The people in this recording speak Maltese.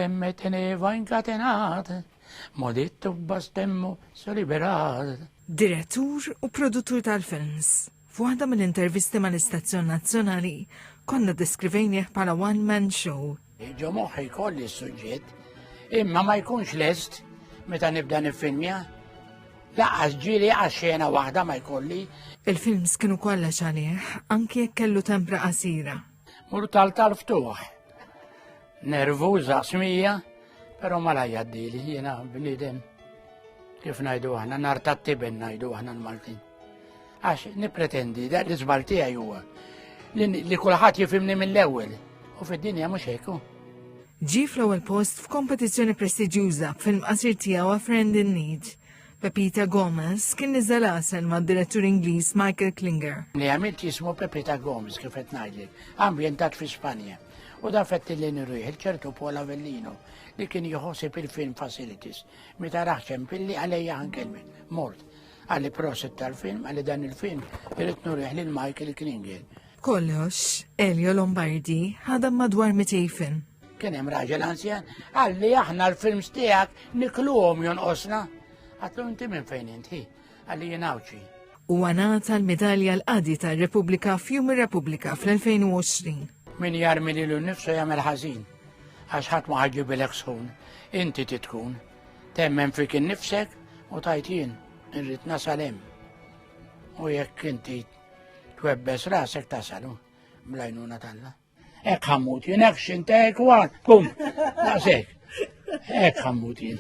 me teneva incatenate, modetto bastemmo soliberat. Direttur u produttur tal-films. F'waħda mill-intervisti mal-Istazzjon Nazzjonali konna deskrivejnieh bħala one-man show. Ġo moħħi kolli s-suġġett, imma ma jkunx lest meta nibda nifilmja. Laqqas ġili għaxxena waħda ma jkolli. Il-films kienu kollox għalih, anki jekk kellu tempra qasira. Mur tal-ftuħ. Nervuża smija, pero ma la jaddili, jena bnidem. Kif najdu għahna, nar tat-tiben najdu għahna l-Maltin. Għax nipretendi, da l-izbal tijaj huwa li kulħadd jifimni mill-ewwel. U fid-dinja mhux hekk. Ġi fl-ewwel post f'kompetizzjoni prestiġjuża film qasir tiegħu A Friend in Need. Pepita Gomez kien niżel għasel mad-direttur Ingliż Michael Klinger. Li għamilt jismu Pepita Gomez kif qed ngħidlek, ambjentat fi Spanja. U da fettilli nirriħ il-ċertu Paul Avellino li kien jħossib il-film facilities. Meta raħċem pilli għalejja ħankelmet, mort. Għalli proset tal-film, għalli dan il-film, irrit nurriħ lil Michael Klinger. Kollox, Elio Lombardi ħadam madwar 200 film. Kien hemm raġel anzjan, għalli aħna l-films tiegħek nikluhom jonqosna. Għatlu inti minn fejn inti, għalli jenawċi. U għanata l-medalja l-qadi tal-Repubblika f'Jum ir-Repubblika fl-2020. Min jarmi li l-nifsu jagħmel ħażin, għax ħadd ma ħaġġibilek sħun, inti titkun. Temmen fik innifsek u tajtin, irrid nasalem. U jekk inti twebbes rasek tasalu, blajnuna talla. Ek ħammutin, ek xintek, kum, nasek. Ek ħammutin.